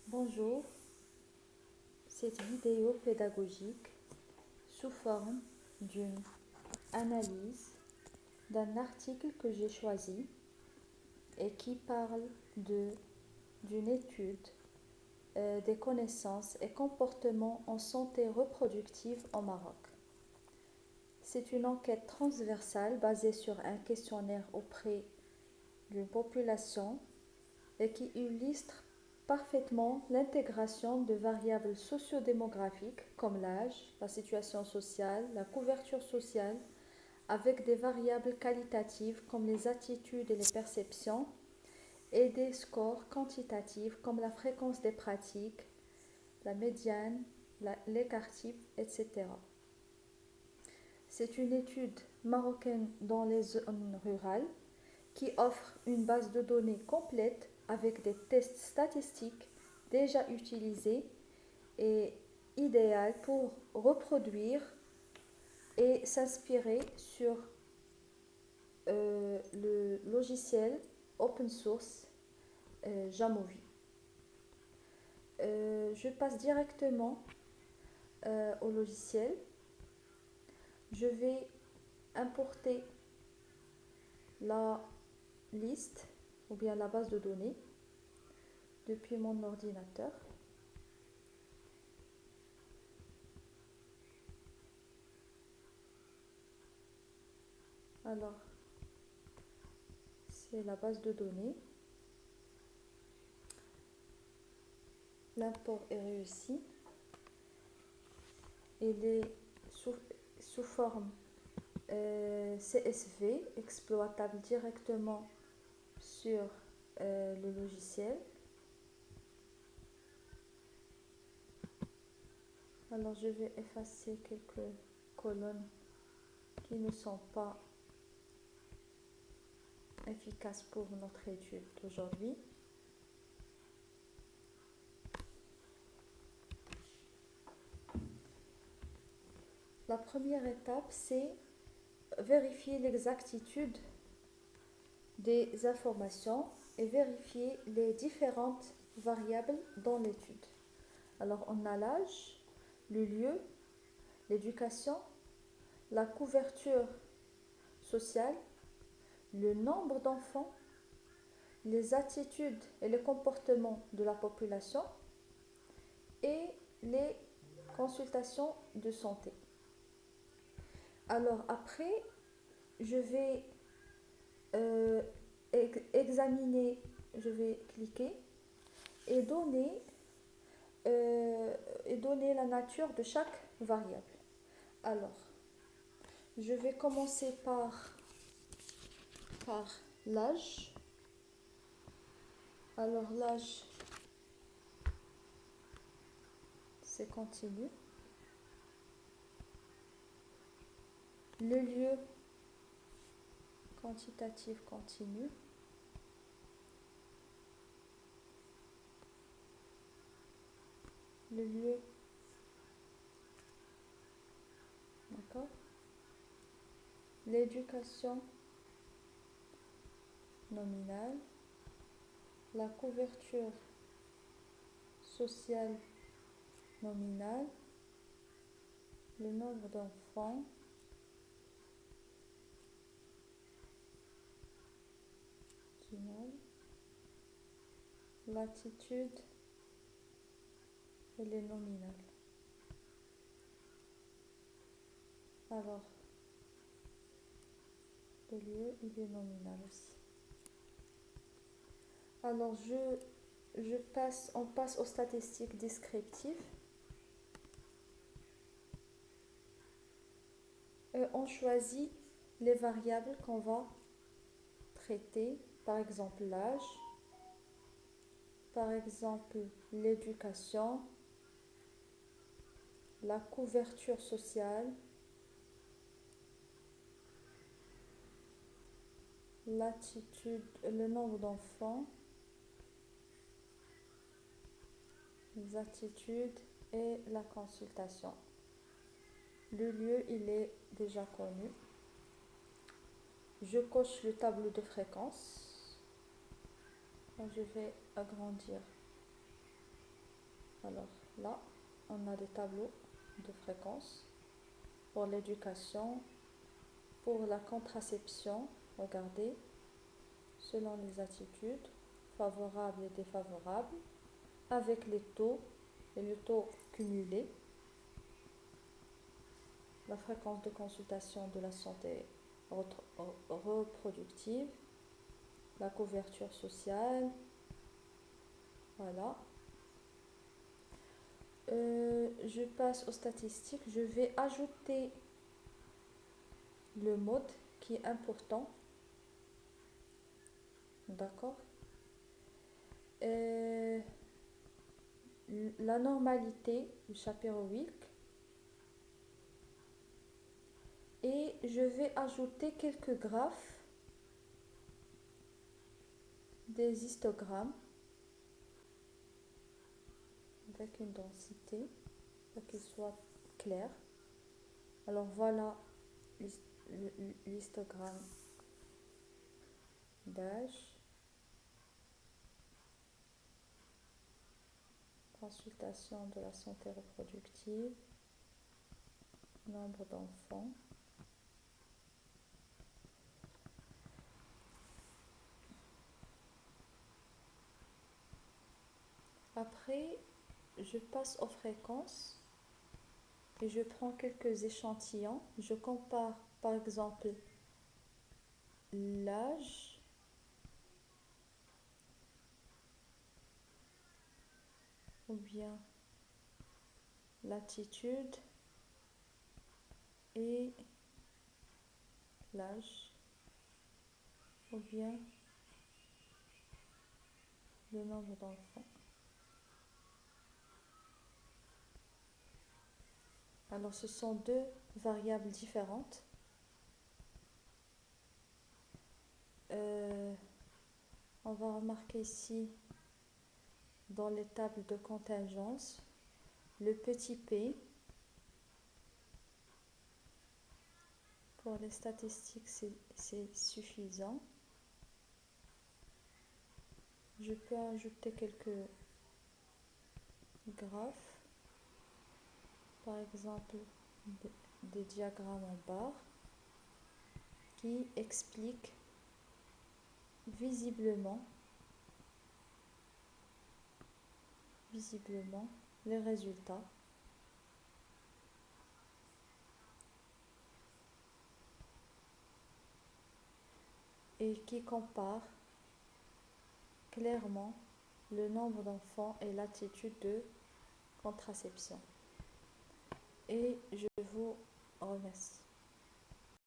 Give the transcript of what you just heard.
Bonjour, cette vidéo pédagogique sous forme d'une analyse d'un article que j'ai choisi et qui parle d'une étude des connaissances et comportements en santé reproductive au Maroc. C'est une enquête transversale basée sur un questionnaire auprès d'une population et qui illustre parfaitement l'intégration de variables sociodémographiques comme l'âge, la situation sociale, la couverture sociale, avec des variables qualitatives comme les attitudes et les perceptions, et des scores quantitatifs comme la fréquence des pratiques, la médiane, l'écart type, etc. C'est une étude marocaine dans les zones rurales qui offre une base de données complète avec des tests statistiques déjà utilisés et idéale pour reproduire et s'inspirer sur le logiciel open source Jamovi. Je passe directement au logiciel. Je vais importer la liste ou bien la base de données depuis mon ordinateur. Alors, c'est la base de données. L'import est réussi. Il est sous forme CSV, exploitable directement sur le logiciel. Alors je vais effacer quelques colonnes qui ne sont pas efficaces pour notre étude d'aujourd'hui. La première étape, c'est vérifier l'exactitude des informations et vérifier les différentes variables dans l'étude. Alors on a l'âge, le lieu, l'éducation, la couverture sociale, le nombre d'enfants, les attitudes et les comportements de la population et les consultations de santé. Alors après, je vais examiner, je vais cliquer et donner la nature de chaque variable. Alors, je vais commencer par l'âge. Alors l'âge, c'est continu. Le lieu, quantitatif continu. Le lieu, d'accord. L'éducation nominale. La couverture sociale nominale. Le nombre d'enfants. L'attitude et les nominales. Alors, le lieu, il est nominal aussi. Alors, on passe aux statistiques descriptives. On choisit les variables qu'on va traiter, par exemple l'âge, par exemple l'éducation, la couverture sociale, l'attitude, le nombre d'enfants, les attitudes et la consultation. Le lieu, il est déjà connu. Je coche le tableau de fréquence. Je vais agrandir Alors là, on a des tableaux de fréquences pour l'éducation, pour la contraception. Regardez, selon les attitudes, favorables et défavorables, avec les taux et le taux cumulé, la fréquence de consultation de la santé reproductive, la couverture sociale, voilà. Je passe aux statistiques. Je vais ajouter le mode qui est important. D'accord. La normalité du chapirowick. Et je vais ajouter quelques graphes, des histogrammes avec une densité pour qu'il soit clair. Alors voilà l'histogramme d'âge, consultation de la santé reproductive, nombre d'enfants. Après, je passe aux fréquences et je prends quelques échantillons. Je compare par exemple l'âge, ou bien l'attitude et l'âge, ou bien le nombre d'enfants. Alors ce sont deux variables différentes. On va remarquer ici dans les tables de contingence le petit p. Pour les statistiques, c'est suffisant. Je peux ajouter quelques graphes, par exemple des diagrammes en barre qui expliquent visiblement les résultats. Et qui comparent clairement le nombre d'enfants et l'attitude de contraception. Et je vous